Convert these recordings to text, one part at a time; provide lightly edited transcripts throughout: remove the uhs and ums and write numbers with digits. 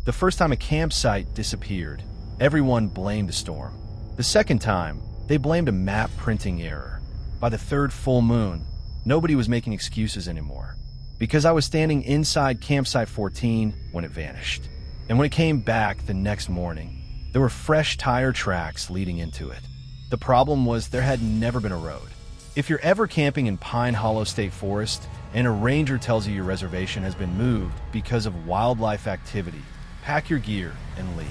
The first time a campsite disappeared, everyone blamed the storm. The second time, they blamed a map printing error. By the third full moon, nobody was making excuses anymore, because I was standing inside campsite 14 when it vanished. And when it came back the next morning, there were fresh tire tracks leading into it. The problem was there had never been a road. If you're ever camping in Pine Hollow State Forest and a ranger tells you your reservation has been moved because of wildlife activity, pack your gear and leave.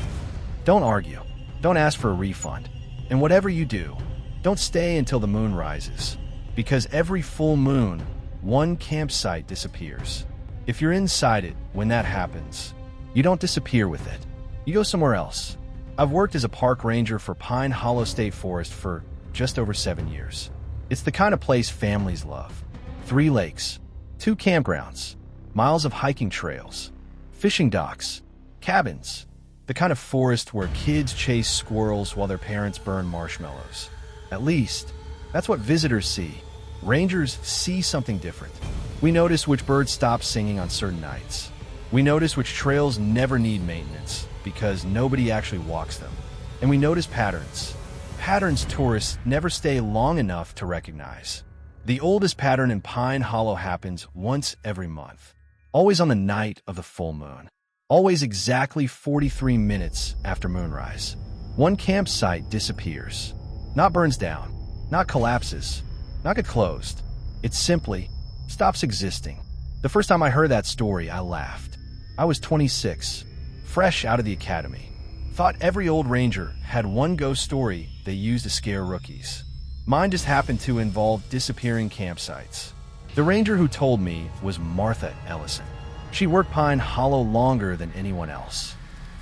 Don't argue. Don't ask for a refund. And whatever you do, don't stay until the moon rises, because every full moon, one campsite disappears. If you're inside it when that happens, you don't disappear with it. You go somewhere else. I've worked as a park ranger for Pine Hollow State Forest for just over 7 years. It's the kind of place families love. 3 lakes, 2 campgrounds, miles of hiking trails, fishing docks, cabins. The kind of forest where kids chase squirrels while their parents burn marshmallows. At least, that's what visitors see. Rangers see something different. We notice which birds stop singing on certain nights. We notice which trails never need maintenance because nobody actually walks them. And we notice patterns. Patterns tourists never stay long enough to recognize. The oldest pattern in Pine Hollow happens once every month, always on the night of the full moon, always exactly 43 minutes after moonrise. One campsite disappears, not burns down, not collapses, not get closed. It simply stops existing. The first time I heard that story, I laughed. I was 26, fresh out of the academy. Thought every old ranger had one ghost story they used to scare rookies. Mine just happened to involve disappearing campsites. The ranger who told me was Martha Ellison. She worked Pine Hollow longer than anyone else.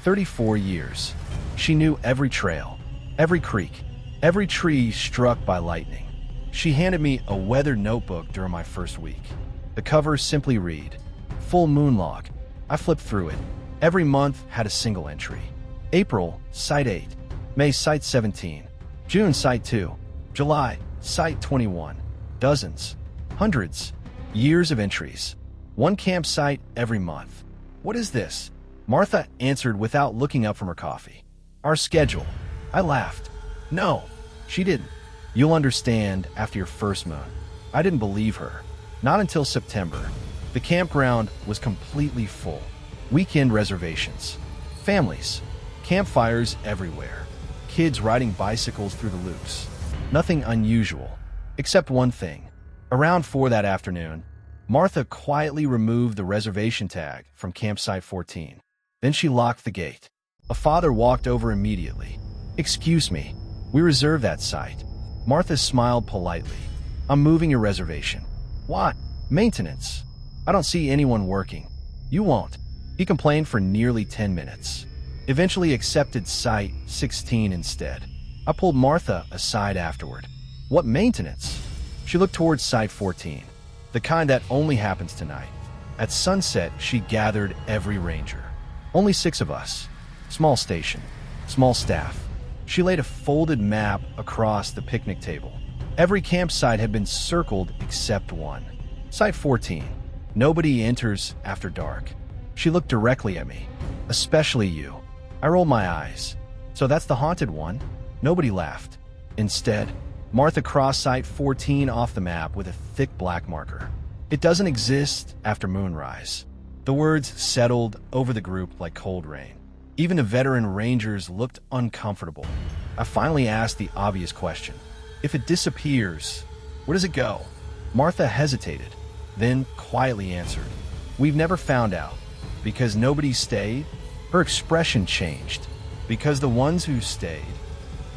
34 years. She knew every trail, every creek, every tree struck by lightning. She handed me a weathered notebook during my first week. The cover simply read, "Full Moon Log." I flipped through it. Every month had a single entry. April, Site 8. May, Site 17. June, Site 2. July, Site 21. Dozens. Hundreds. Years of entries. One campsite every month. What is this? Martha answered without looking up from her coffee. Our schedule. I laughed. No, she didn't. You'll understand after your first moon. I didn't believe her. Not until September. The campground was completely full. Weekend reservations. Families. Campfires everywhere. Kids riding bicycles through the loops. Nothing unusual, except one thing. Around 4 that afternoon, Martha quietly removed the reservation tag from campsite 14. Then she locked the gate. A father walked over immediately. "Excuse me, we reserved that site." Martha smiled politely. "I'm moving your reservation." "What?" "Maintenance. I don't see anyone working." "You won't." He complained for nearly 10 minutes. Eventually accepted Site 16 instead. I pulled Martha aside afterward. "What maintenance?" She looked towards Site 14, the kind that only happens tonight. At sunset, she gathered every ranger. Only 6 of us. Small station. Small staff. She laid a folded map across the picnic table. Every campsite had been circled except one. Site 14. Nobody enters after dark. She looked directly at me. "Especially you." I rolled my eyes. "So that's the haunted one?" Nobody laughed. Instead, Martha crossed Site 14 off the map with a thick black marker. "It doesn't exist after moonrise." The words settled over the group like cold rain. Even the veteran rangers looked uncomfortable. I finally asked the obvious question. "If it disappears, where does it go?" Martha hesitated, then quietly answered, "We've never found out. Because nobody stayed." Her expression changed. Because the ones who stayed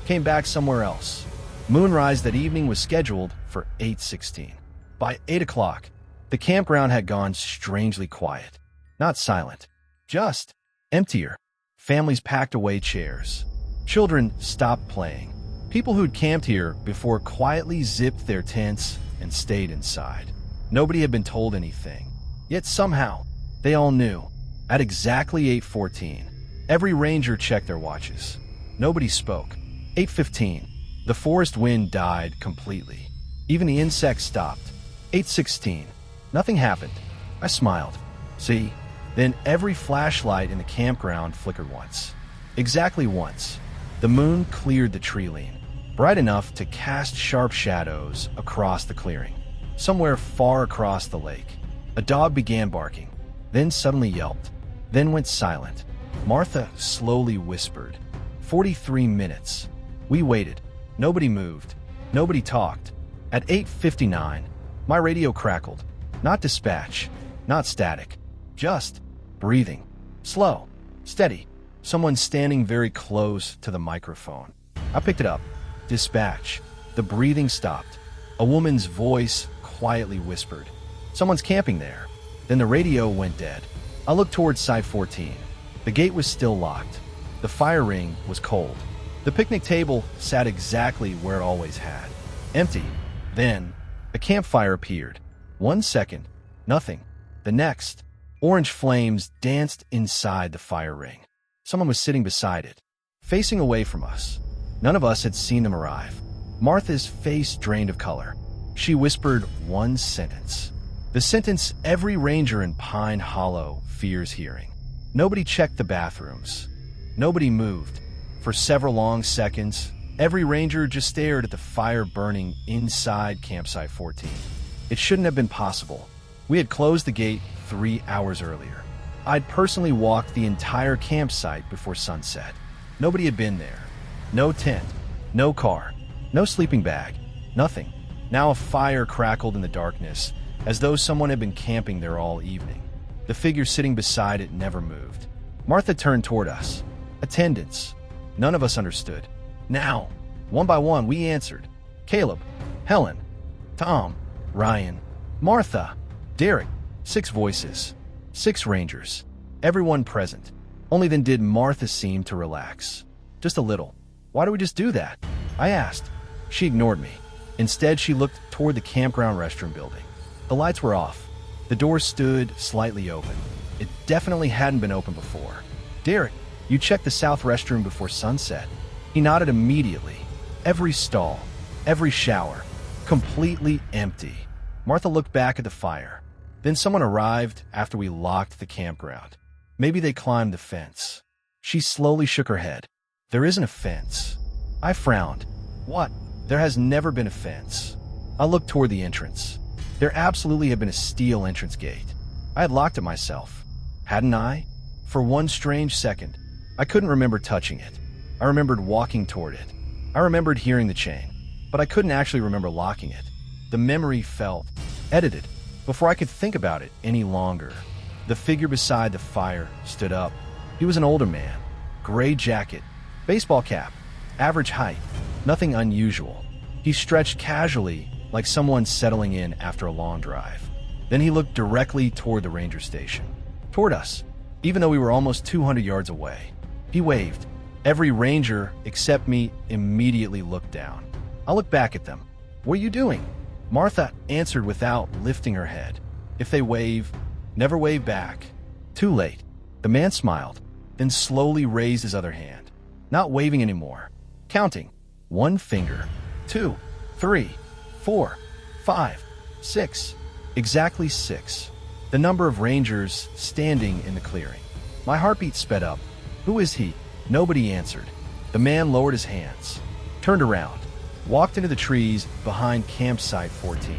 came back somewhere else. Moonrise that evening was scheduled for 8:16. By 8 o'clock, the campground had gone strangely quiet. Not silent, just emptier. Families packed away chairs. Children stopped playing. People who'd camped here before quietly zipped their tents and stayed inside. Nobody had been told anything. Yet somehow, they all knew. At exactly 8:14, every ranger checked their watches. Nobody spoke. 8:15, the forest wind died completely. Even the insects stopped. 8:16, nothing happened. I smiled. "See, Then every flashlight in the campground flickered once. Exactly once. The moon cleared the tree line, bright enough to cast sharp shadows across the clearing. Somewhere far across the lake, a dog began barking, then suddenly yelped, then went silent. Martha slowly whispered, 43 minutes. We waited. Nobody moved. Nobody talked. At 8:59, my radio crackled. Not dispatch, not static, just breathing. Slow, steady. Someone standing very close to the microphone. I picked it up. Dispatch. The breathing stopped. A woman's voice quietly whispered, someone's camping there. Then the radio went dead. I looked towards Site 14. The gate was still locked. The fire ring was cold. The picnic table sat exactly where it always had. Empty. Then, a campfire appeared. 1 second, nothing. The next, orange flames danced inside the fire ring. Someone was sitting beside it, facing away from us. None of us had seen them arrive. Martha's face drained of color. She whispered one sentence. The sentence every ranger in Pine Hollow fears hearing. Nobody checked the bathrooms. Nobody moved. For several long seconds, every ranger just stared at the fire burning inside campsite 14. It shouldn't have been possible. We had closed the gate 3 hours earlier. I'd personally walked the entire campsite before sunset. Nobody had been there. No tent, no car, no sleeping bag, nothing. Now a fire crackled in the darkness, as though someone had been camping there all evening. The figure sitting beside it never moved. Martha turned toward us. Attendants. None of us understood. Now, one by one, we answered. Caleb, Helen, Tom, Ryan, Martha, Derek. 6 voices. 6 rangers. Everyone present. Only then did Martha seem to relax. Just a little. Why do we just do that? I asked. She ignored me. Instead, she looked toward the campground restroom building. The lights were off. The door stood slightly open. It definitely hadn't been open before. Derek, you checked the south restroom before sunset. He nodded immediately. Every stall, every shower, completely empty. Martha looked back at the fire. Then someone arrived after we locked the campground. Maybe they climbed the fence. She slowly shook her head. There isn't a fence. I frowned. What? There has never been a fence. I looked toward the entrance. There absolutely had been a steel entrance gate. I had locked it myself. Hadn't I? For one strange second, I couldn't remember touching it. I remembered walking toward it. I remembered hearing the chain, but I couldn't actually remember locking it. The memory felt edited before I could think about it any longer. The figure beside the fire stood up. He was an older man. Gray jacket, baseball cap, average height, nothing unusual. He stretched casually like someone settling in after a long drive. Then he looked directly toward the ranger station. Toward us, even though we were almost 200 yards away. He waved. Every ranger except me immediately looked down. I looked back at them. What are you doing? Martha answered without lifting her head. If they wave, never wave back. Too late. The man smiled, then slowly raised his other hand. Not waving anymore. Counting. 1 finger. 2, 3, 4, 5, 6. Exactly 6. The number of rangers standing in the clearing. My heartbeat sped up. Who is he? Nobody answered. The man lowered his hands, turned around, walked into the trees behind campsite 14.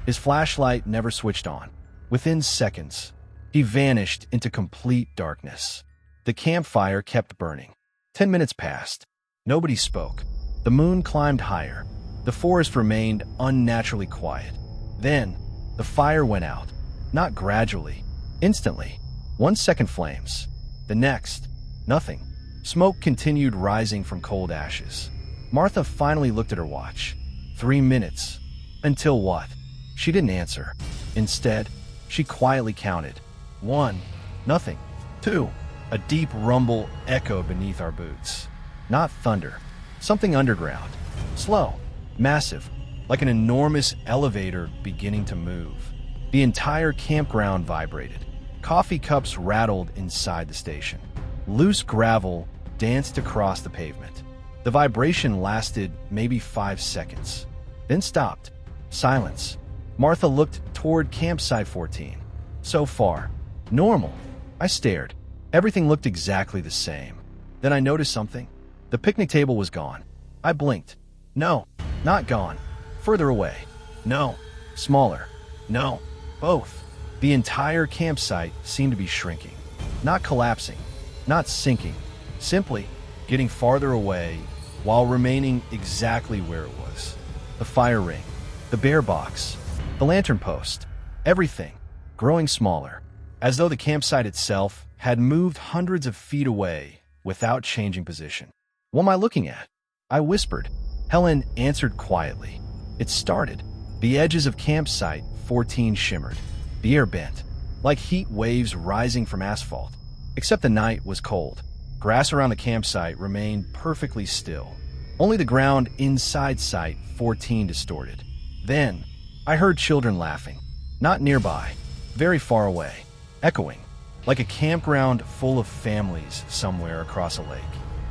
His flashlight never switched on. Within seconds, he vanished into complete darkness. The campfire kept burning. 10 minutes passed. Nobody spoke. The moon climbed higher. The forest remained unnaturally quiet. Then, the fire went out. Not gradually. Instantly. 1 second flames. The next, nothing. Smoke continued rising from cold ashes. Martha finally looked at her watch. 3 minutes. Until what? She didn't answer. Instead, she quietly counted. 1. Nothing. 2. A deep rumble echoed beneath our boots. Not thunder. Something underground. Slow. Massive. Like an enormous elevator beginning to move. The entire campground vibrated. Coffee cups rattled inside the station. Loose gravel danced across the pavement. The vibration lasted maybe 5 seconds, then stopped. Silence. Martha looked toward campsite 14. So far, normal. I stared. Everything looked exactly the same. Then I noticed something. The picnic table was gone. I blinked. No, not gone. Further away. No, smaller. No, both. The entire campsite seemed to be shrinking. Not collapsing, not sinking, simply getting farther away while remaining exactly where it was. The fire ring, the bear box, the lantern post, everything growing smaller, as though the campsite itself had moved hundreds of feet away without changing position. What am I looking at? I whispered. Helen answered quietly. It started. The edges of campsite 14 shimmered. The air bent, like heat waves rising from asphalt. Except the night was cold. Grass around the campsite remained perfectly still. Only the ground inside Site 14 distorted. Then, I heard children laughing. Not nearby, very far away, echoing, like a campground full of families somewhere across a lake.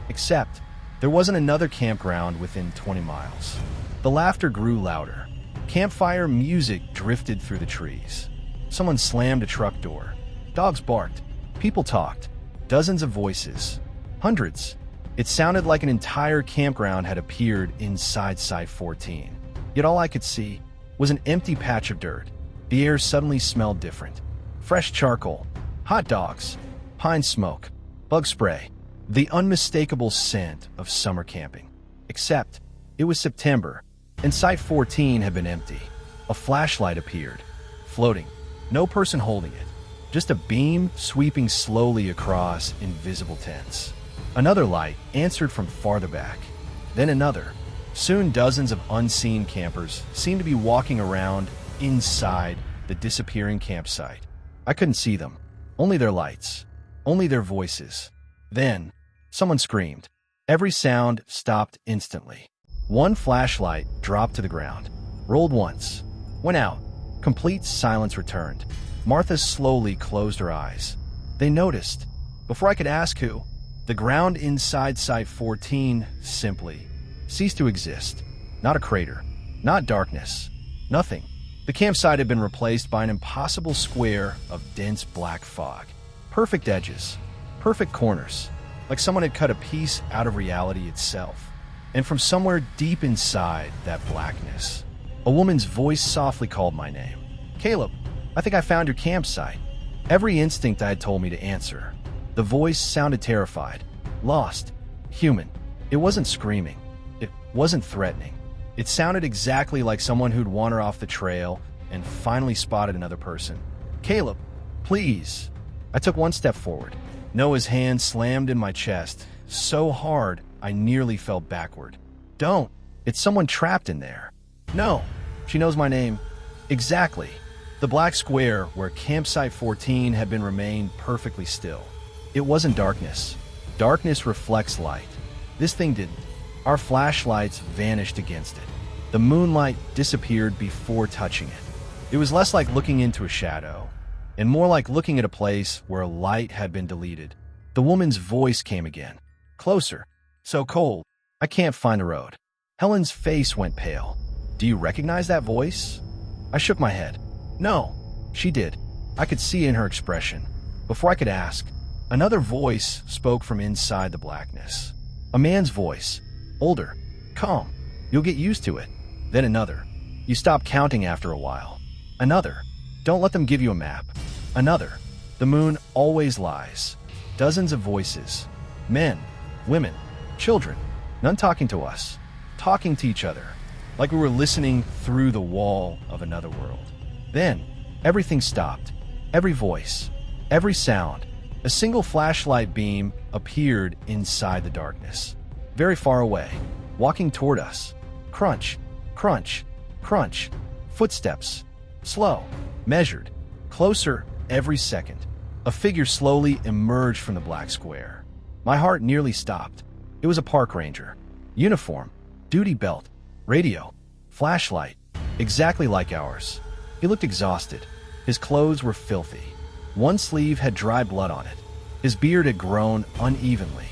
Except, there wasn't another campground within 20 miles. The laughter grew louder. Campfire music drifted through the trees. Someone slammed a truck door. Dogs barked. People talked. Dozens of voices. Hundreds. It sounded like an entire campground had appeared inside Site 14. Yet all I could see was an empty patch of dirt. The air suddenly smelled different. Fresh charcoal, hot dogs, pine smoke, bug spray, the unmistakable scent of summer camping. Except, it was September, and Site 14 had been empty. A flashlight appeared, floating. No person holding it. Just a beam sweeping slowly across invisible tents. Another light answered from farther back. Then another. Soon dozens of unseen campers seemed to be walking around inside the disappearing campsite. I couldn't see them. Only their lights. Only their voices. Then, someone screamed. Every sound stopped instantly. One flashlight dropped to the ground. Rolled once. Went out. Complete silence returned. Martha slowly closed her eyes. They noticed. Before I could ask who, the ground inside Site 14 simply ceased to exist. Not a crater. Not darkness. Nothing. The campsite had been replaced by an impossible square of dense black fog. Perfect edges. Perfect corners. Like someone had cut a piece out of reality itself. And from somewhere deep inside that blackness, a woman's voice softly called my name. Caleb, I think I found your campsite. Every instinct I had told me to answer. The voice sounded terrified, lost, human. It wasn't screaming. It wasn't threatening. It sounded exactly like someone who'd wandered off the trail and finally spotted another person. Caleb, please. I took one step forward. Noah's hand slammed in my chest, so hard I nearly fell backward. Don't. It's someone trapped in there. No. She knows my name. Exactly. The black square where campsite 14 had been remained perfectly still. It wasn't darkness. Darkness reflects light. This thing didn't. Our flashlights vanished against it. The moonlight disappeared before touching it. It was less like looking into a shadow, and more like looking at a place where light had been deleted. The woman's voice came again. Closer. So cold. I can't find the road. Helen's face went pale. Do you recognize that voice? I shook my head. No. She did. I could see in her expression. Before I could ask, another voice spoke from inside the blackness. A man's voice. Older. Calm. You'll get used to it. Then another. You stop counting after a while. Another. Don't let them give you a map. Another. The moon always lies. Dozens of voices. Men. Women. Children. None talking to us. Talking to each other. Like we were listening through the wall of another world. Then, everything stopped. Every voice. Every sound. A single flashlight beam appeared inside the darkness. Very far away. Walking toward us. Crunch. Crunch. Crunch. Footsteps. Slow. Measured. Closer every second. A figure slowly emerged from the black square. My heart nearly stopped. It was a park ranger. Uniform. Duty belt. Radio. Flashlight. Exactly like ours. He looked exhausted. His clothes were filthy. One sleeve had dry blood on it. His beard had grown unevenly.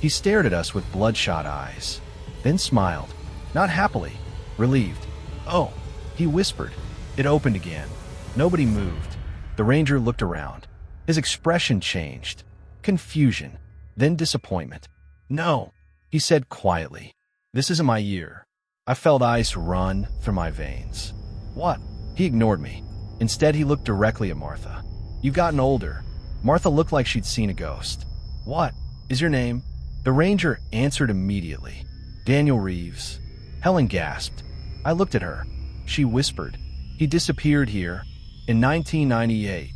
He stared at us with bloodshot eyes, then smiled. Not happily. Relieved. Oh, he whispered. It opened again. Nobody moved. The ranger looked around. His expression changed. Confusion, then disappointment. "No," he said quietly. "This isn't my year." I felt ice run through my veins. "What?" He ignored me. Instead, he looked directly at Martha. "You've gotten older." Martha looked like she'd seen a ghost. "What is your name?" The ranger answered immediately. "Daniel Reeves." Helen gasped. I looked at her. She whispered, "He disappeared here in 1998.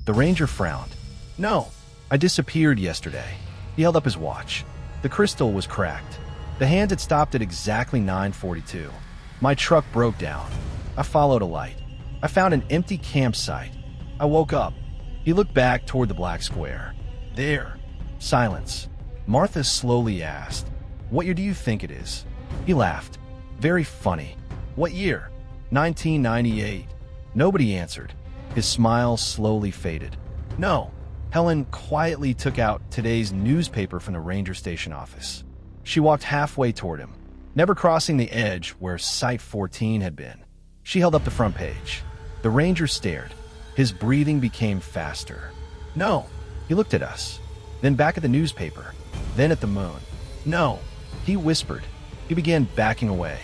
The ranger frowned. "No, I disappeared yesterday." He held up his watch. The crystal was cracked. The hand had stopped at exactly 9:42. My truck broke down. I followed a light. I found an empty campsite. I woke up. He looked back toward the black square. "There." Silence. Martha slowly asked, "What year do you think it is?" He laughed. "Very funny." "What year?" 1998. Nobody answered. His smile slowly faded. "No." Helen quietly took out today's newspaper from the ranger station office. She walked halfway toward him, never crossing the edge where Site 14 had been. She held up the front page. The ranger stared. His breathing became faster. "No." He looked at us, then back at the newspaper, then at the moon. "No." He whispered. He began backing away,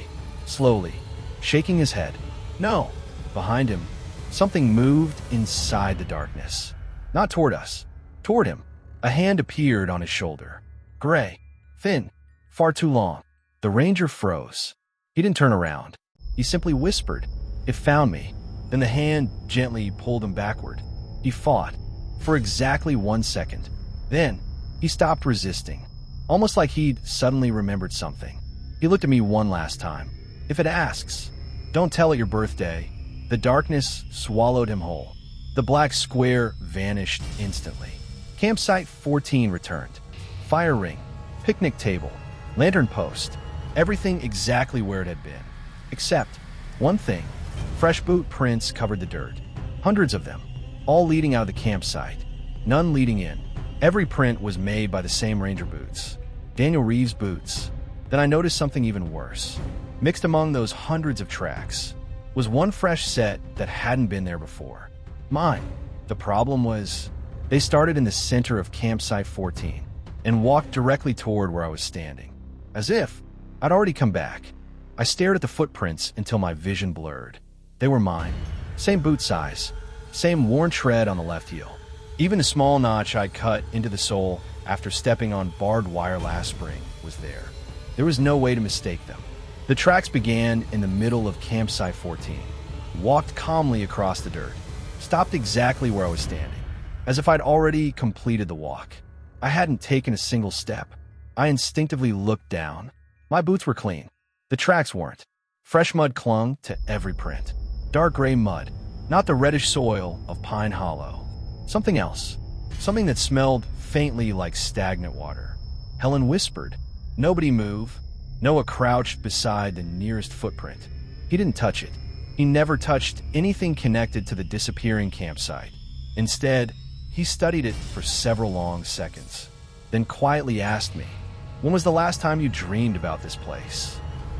slowly, shaking his head. "No." Behind him, something moved inside the darkness. Not toward us, toward him. A hand appeared on his shoulder. Gray, thin, far too long. The ranger froze. He didn't turn around. He simply whispered, "It found me." Then the hand gently pulled him backward. He fought for exactly 1 second. Then he stopped resisting, almost like he'd suddenly remembered something. He looked at me one last time. "If it asks, don't tell it your birthday." The darkness swallowed him whole. The black square vanished instantly. Campsite 14 returned. Fire ring, picnic table, lantern post, everything exactly where it had been. Except one thing. Fresh boot prints covered the dirt. Hundreds of them, all leading out of the campsite. None leading in. Every print was made by the same ranger boots. Daniel Reeves boots. Then I noticed something even worse. Mixed among those hundreds of tracks was one fresh set that hadn't been there before. Mine. The problem was, they started in the center of Campsite 14 and walked directly toward where I was standing, as if I'd already come back. I stared at the footprints until my vision blurred. They were mine. Same boot size, same worn tread on the left heel. Even the small notch I'd cut into the sole after stepping on barbed wire last spring was there. There was no way to mistake them. The tracks began in the middle of Campsite 14, walked calmly across the dirt, stopped exactly where I was standing, as if I'd already completed the walk. I hadn't taken a single step. I instinctively looked down. My boots were clean. The tracks weren't. Fresh mud clung to every print. Dark gray mud, not the reddish soil of Pine Hollow. Something else. Something that smelled faintly like stagnant water. Helen whispered. Nobody move. Noah crouched beside the nearest footprint. He didn't touch it. He never touched anything connected to the disappearing campsite. Instead, he studied it for several long seconds, then quietly asked me, "When was the last time you dreamed about this place?"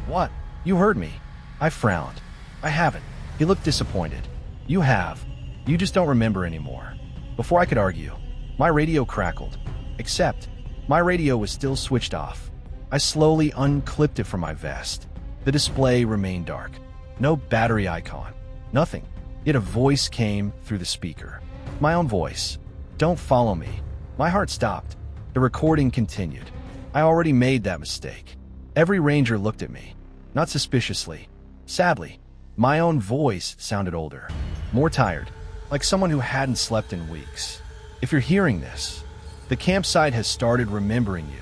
"What?" "You heard me." I frowned. "I haven't." He looked disappointed. "You have. You just don't remember anymore." Before I could argue, my radio crackled. Except, my radio was still switched off. I slowly unclipped it from my vest. The display remained dark. No battery icon. Nothing. Yet a voice came through the speaker. My own voice. "Don't follow me." My heart stopped. The recording continued. I already made that mistake. Every ranger looked at me. Not suspiciously. Sadly, my own voice sounded older. More tired. Like someone who hadn't slept in weeks. If you're hearing this, the campsite has started remembering you.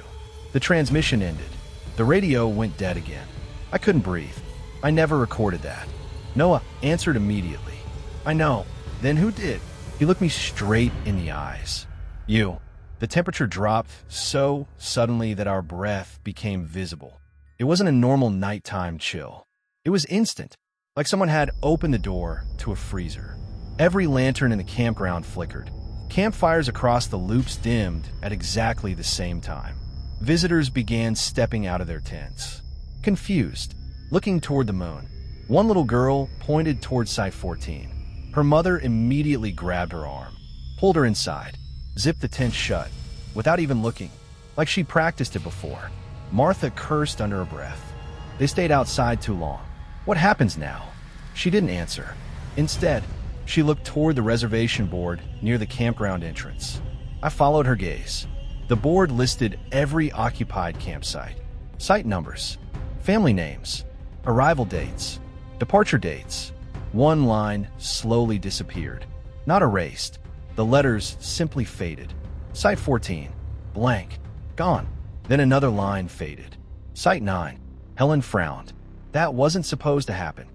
The transmission ended. The radio went dead again. I couldn't breathe. I never recorded that. Noah answered immediately. "I know." "Then who did?" He looked me straight in the eyes. "You." The temperature dropped so suddenly that our breath became visible. It wasn't a normal nighttime chill. It was instant, like someone had opened the door to a freezer. Every lantern in the campground flickered. Campfires across the loops dimmed at exactly the same time. Visitors began stepping out of their tents, confused, looking toward the moon. One little girl pointed toward Site 14. Her mother immediately grabbed her arm. pulled her inside, zipped the tent shut, without even looking, like she'd practiced it before. Martha cursed under her breath. They stayed outside too long. What happens now? She didn't answer. Instead, she looked toward the reservation board near the campground entrance. I followed her gaze. The board listed every occupied campsite, site numbers, family names, arrival dates, departure dates. One line slowly disappeared. Not erased. The letters simply faded. Site 14, blank, gone. Then another line faded. Site 9. Helen frowned. That wasn't supposed to happen.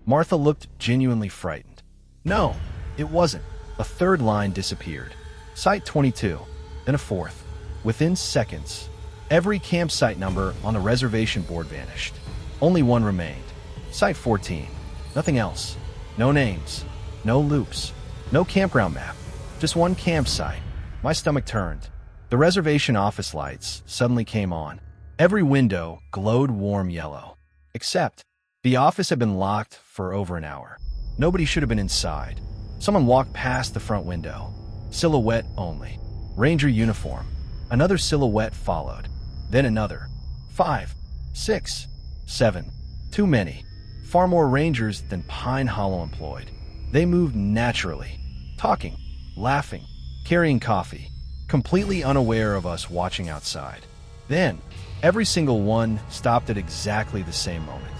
Martha looked genuinely frightened. No, it wasn't. A third line disappeared. Site 22, then a fourth. Within seconds, every campsite number on the reservation board vanished. Only one remained. Site 14. Nothing else. No names. No loops. No campground map. Just one campsite. My stomach turned. The reservation office lights suddenly came on. Every window glowed warm yellow. Except, the office had been locked for over an hour. Nobody should have been inside. Someone walked past the front window. Silhouette only. Ranger uniform. Another silhouette followed. Then another. 5, 6, 7. Too many. Far more rangers than Pine Hollow employed. They moved naturally. Talking, laughing, carrying coffee. Completely unaware of us watching outside. Then, every single one stopped at exactly the same moment.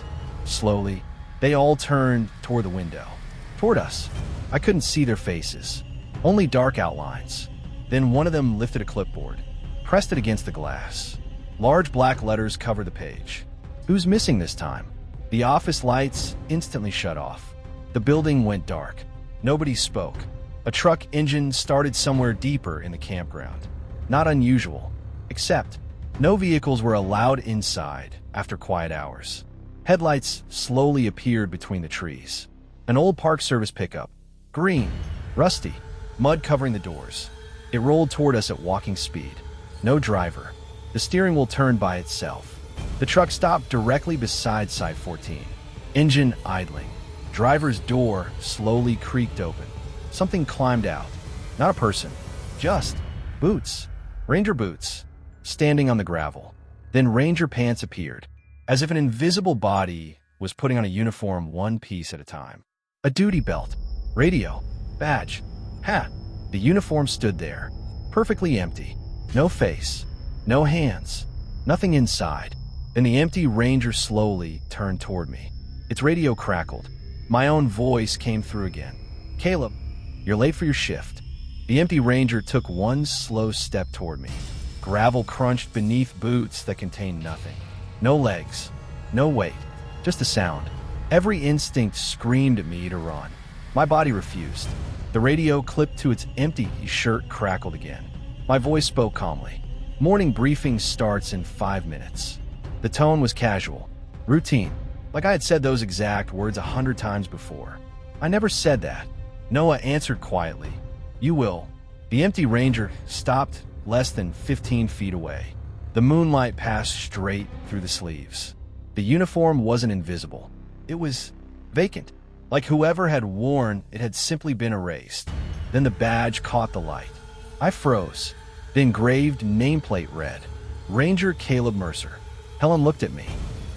Slowly, they all turned toward the window. Toward us. I couldn't see their faces. Only dark outlines. Then one of them lifted a clipboard, pressed it against the glass. Large black letters covered the page. Who's missing this time? The office lights instantly shut off. The building went dark. Nobody spoke. A truck engine started somewhere deeper in the campground. Not unusual, except no vehicles were allowed inside after quiet hours. Headlights slowly appeared between the trees. An old Park Service pickup, green, rusty, mud covering the doors. It rolled toward us at walking speed. No driver. The steering wheel turned by itself. The truck stopped directly beside Site 14. Engine idling. Driver's door slowly creaked open. Something climbed out. Not a person. Just boots. Ranger boots. Standing on the gravel. Then ranger pants appeared, as if an invisible body was putting on a uniform one piece at a time. A duty belt. Radio. Badge. Hat. The uniform stood there. Perfectly empty. No face. No hands. Nothing inside. Then the empty ranger slowly turned toward me. Its radio crackled. My own voice came through again. Caleb, you're late for your shift. The empty ranger took one slow step toward me. Gravel crunched beneath boots that contained nothing. No legs. No weight. Just a sound. Every instinct screamed at me to run. My body refused. The radio clipped to its empty shirt crackled again. My voice spoke calmly. Morning briefing starts in 5 minutes. The tone was casual. Routine. Like I had said those exact words 100 times before. I never said that. Noah answered quietly. You will. The empty ranger stopped less than 15 feet away. The moonlight passed straight through the sleeves. The uniform wasn't invisible. It was vacant. Like whoever had worn it had simply been erased. Then the badge caught the light. I froze. The engraved nameplate read, Ranger Caleb Mercer. Helen looked at me.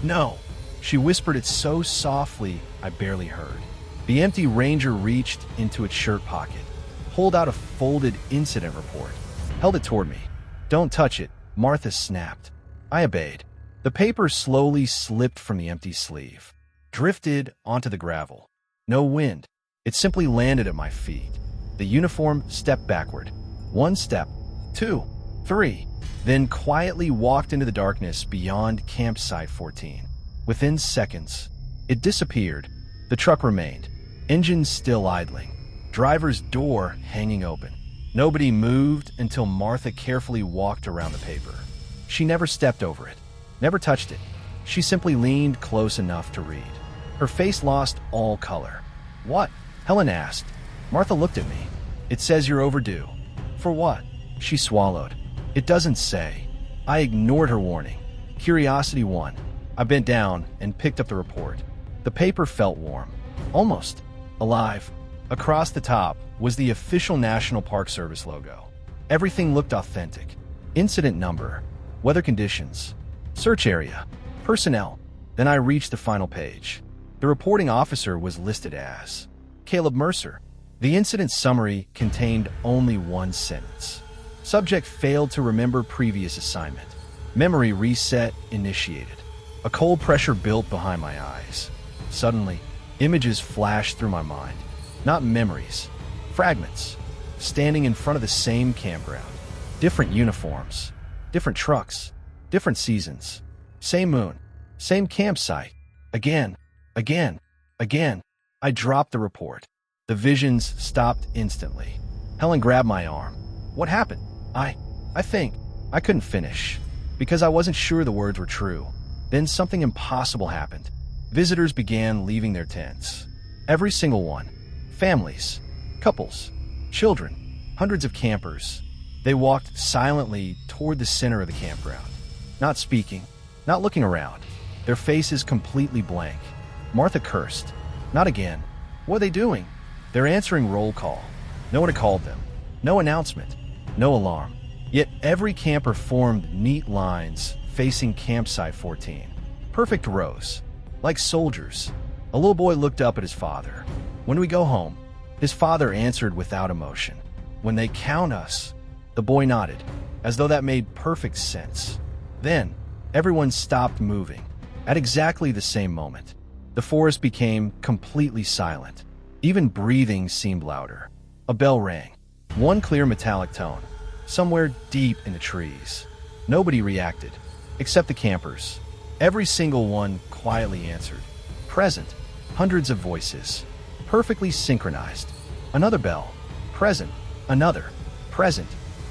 No. She whispered it so softly I barely heard. The empty ranger reached into its shirt pocket, pulled out a folded incident report, held it toward me. Don't touch it, Martha snapped. I obeyed. The paper slowly slipped from the empty sleeve, drifted onto the gravel. No wind. It simply landed at my feet. The uniform stepped backward. 1 step, 2, 3, then quietly walked into the darkness beyond campsite 14. Within seconds, it disappeared. The truck remained, engine still idling, driver's door hanging open. Nobody moved until Martha carefully walked around the paper. She never stepped over it, never touched it. She simply leaned close enough to read. Her face lost all color. What? Helen asked. Martha looked at me. It says you're overdue. For what? She swallowed. It doesn't say. I ignored her warning. Curiosity won. I bent down and picked up the report. The paper felt warm, almost alive. Across the top was the official National Park Service logo. Everything looked authentic. Incident number, weather conditions, search area, personnel. Then I reached the final page. The reporting officer was listed as Caleb Mercer. The incident summary contained only one sentence. Subject failed to remember previous assignment. Memory reset initiated. A cold pressure built behind my eyes. Suddenly, images flashed through my mind. Not memories, fragments. Standing in front of the same campground. Different uniforms, different trucks, different seasons. Same moon, same campsite. Again, again, again. I dropped the report. The visions stopped instantly. Helen grabbed my arm. What happened? I think. I couldn't finish because I wasn't sure the words were true. Then something impossible happened. Visitors began leaving their tents. Every single one. Families, couples, children, hundreds of campers. They walked silently toward the center of the campground. Not speaking, not looking around. Their faces completely blank. Martha cursed. Not again. What are they doing? They're answering roll call. No one had called them. No announcement. No alarm. Yet every camper formed neat lines facing campsite 14. Perfect rows. Like soldiers. A little boy looked up at his father. When we go home, his father answered without emotion. When they count us. The boy nodded, as though that made perfect sense. Then, everyone stopped moving. At exactly the same moment, the forest became completely silent. Even breathing seemed louder. A bell rang. One clear metallic tone. Somewhere deep in the trees. Nobody reacted, except the campers. Every single one quietly answered. Present. Hundreds of voices. Perfectly synchronized. Another bell. Present. Another. Present.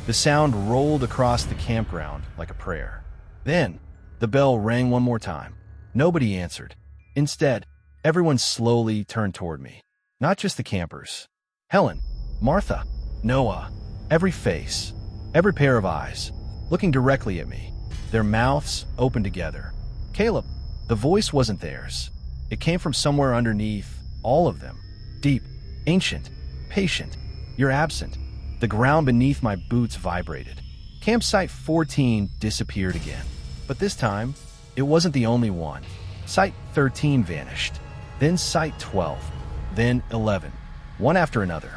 The sound rolled across the campground like a prayer. Then, the bell rang one more time. Nobody answered. Instead, everyone slowly turned toward me. Not just the campers. Helen, Martha, Noah, every face, every pair of eyes, looking directly at me. Their mouths open together. Caleb, the voice wasn't theirs. It came from somewhere underneath, all of them. Deep, ancient, patient. You're absent. The ground beneath my boots vibrated. Campsite 14 disappeared again. But this time, it wasn't the only one. Site 13 vanished. Then Site 12. Then 11. One after another.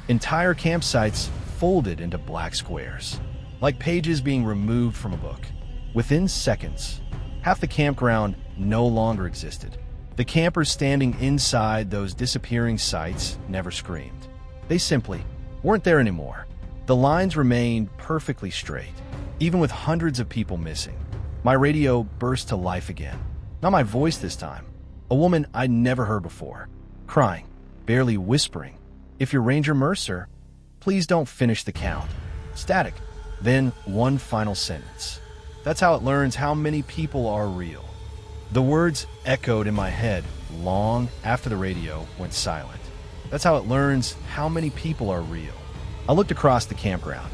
Entire campsites folded into black squares. Like pages being removed from a book. Within seconds, half the campground no longer existed. The campers standing inside those disappearing sites never screamed. They simply weren't there anymore. The lines remained perfectly straight, even with hundreds of people missing. My radio burst to life again. Not my voice this time. A woman I'd never heard before. Crying, barely whispering. If you're Ranger Mercer, please don't finish the count. Static. Then one final sentence. That's how it learns how many people are real. The words echoed in my head long after the radio went silent. That's how it learns how many people are real. I looked across the campground.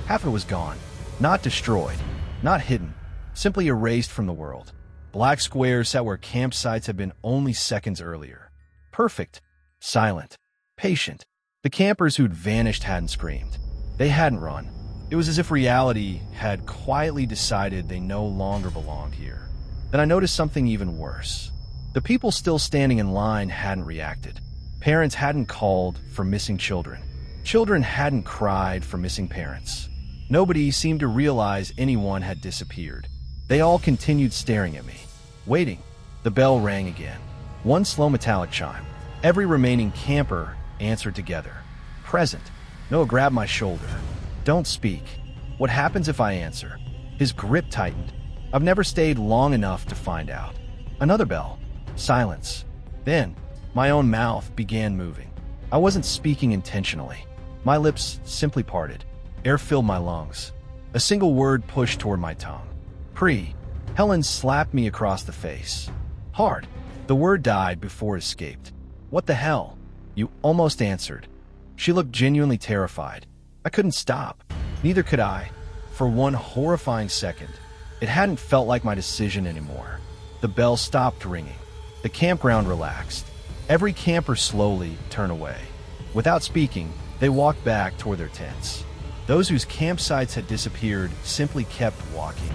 Half of it was gone. Not destroyed. Not hidden. Simply erased from the world. Black squares sat where campsites had been only seconds earlier. Perfect. Silent. Patient. The campers who'd vanished hadn't screamed. They hadn't run. It was as if reality had quietly decided they no longer belonged here. Then I noticed something even worse. The people still standing in line hadn't reacted. Parents hadn't called for missing children. Children hadn't cried for missing parents. Nobody seemed to realize anyone had disappeared. They all continued staring at me, waiting. The bell rang again. One slow metallic chime. Every remaining camper answered together. Present. Noah grabbed my shoulder. Don't speak. What happens if I answer? His grip tightened. I've never stayed long enough to find out. Another bell. Silence. Then, my own mouth began moving. I wasn't speaking intentionally. My lips simply parted. Air filled my lungs. A single word pushed toward my tongue. Pre. Helen slapped me across the face. Hard. The word died before it escaped. What the hell? You almost answered. She looked genuinely terrified. I couldn't stop. Neither could I. For one horrifying second, it hadn't felt like my decision anymore. The bell stopped ringing. The campground relaxed. Every camper slowly turned away. Without speaking, they walked back toward their tents. Those whose campsites had disappeared simply kept walking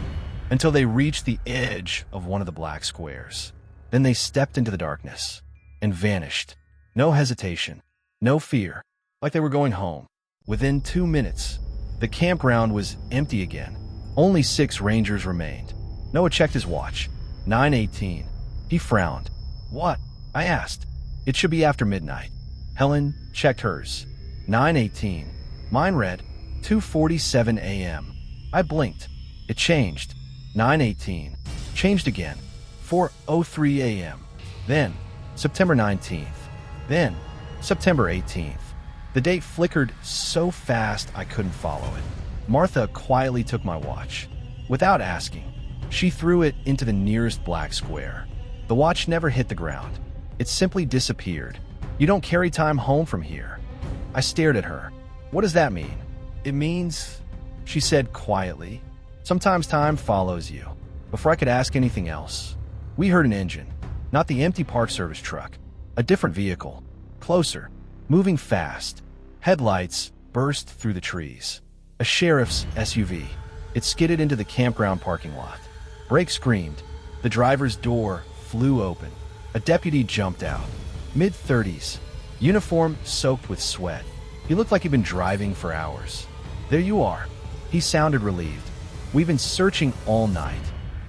until they reached the edge of one of the black squares. Then they stepped into the darkness and vanished. No hesitation, no fear, like they were going home. Within 2 minutes, the campground was empty again. Only 6 rangers remained. Noah checked his watch. 9:18. He frowned. What? I asked. It should be after midnight. Helen checked hers. 9:18. Mine read 2:47 a.m. I blinked. It changed. 9:18. Changed again. 4:03 a.m. Then, September 19th. Then, September 18th. The date flickered so fast I couldn't follow it. Martha quietly took my watch. Without asking, she threw it into the nearest black square. The watch never hit the ground. It simply disappeared. You don't carry time home from here. I stared at her. What does that mean? It means, she said quietly, sometimes time follows you. Before I could ask anything else, we heard an engine, not the empty Park Service truck, a different vehicle, closer, moving fast. Headlights burst through the trees. A sheriff's SUV. It skidded into the campground parking lot. Brakes screamed. The driver's door flew open. A deputy jumped out. Mid-30s, uniform soaked with sweat. He looked like he'd been driving for hours. There you are. He sounded relieved. We've been searching all night.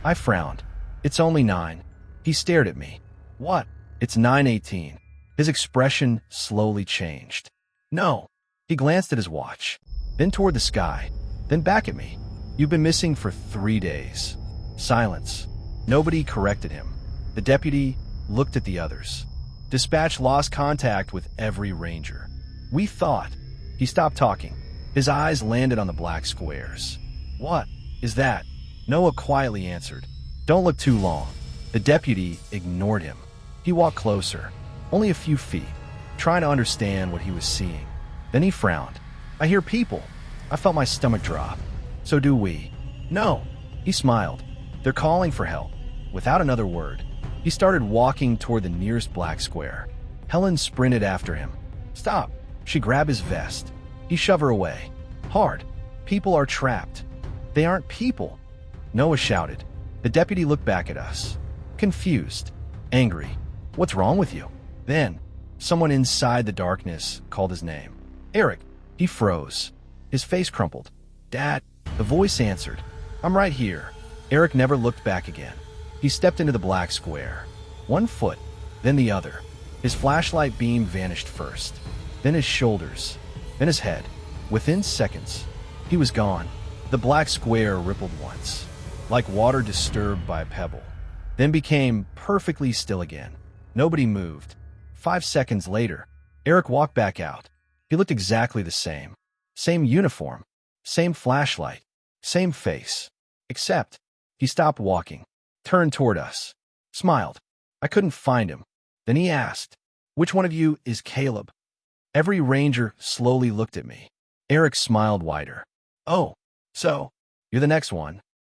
I frowned. It's only 9. He stared at me. What? It's 9:18. His expression slowly changed. No. He glanced at his watch, then toward the sky, then back at me. You've been missing for 3 days. Silence. Nobody corrected him. The deputy looked at the others. Dispatch lost contact with every ranger. We thought. He stopped talking. His eyes landed on the black squares. What is that? Noah quietly answered. Don't look too long. The deputy ignored him. He walked closer, only a few feet, trying to understand what he was seeing. Then he frowned. I hear people. I felt my stomach drop. So do we. No. He smiled. They're calling for help. Without another word, he started walking toward the nearest black square. Helen sprinted after him. Stop. She grabbed his vest. He shoved her away. Hard. People are trapped. They aren't people. Noah shouted. The deputy looked back at us. Confused. Angry. What's wrong with you? Then, someone inside the darkness called his name. Eric. He froze. His face crumpled. Dad. The voice answered. I'm right here. Eric never looked back again. He stepped into the black square. 1 foot, then the other. His flashlight beam vanished first, then his shoulders, then his head. Within seconds, he was gone. The black square rippled once, like water disturbed by a pebble, then became perfectly still again. Nobody moved. 5 seconds later, Eric walked back out. He looked exactly the same. Same uniform, same flashlight, same face. Except, he stopped walking, turned toward us, smiled. I couldn't find him. Then he asked, which one of you is Caleb? Every ranger slowly looked at me. Eric smiled wider. Oh, so, you're the next one.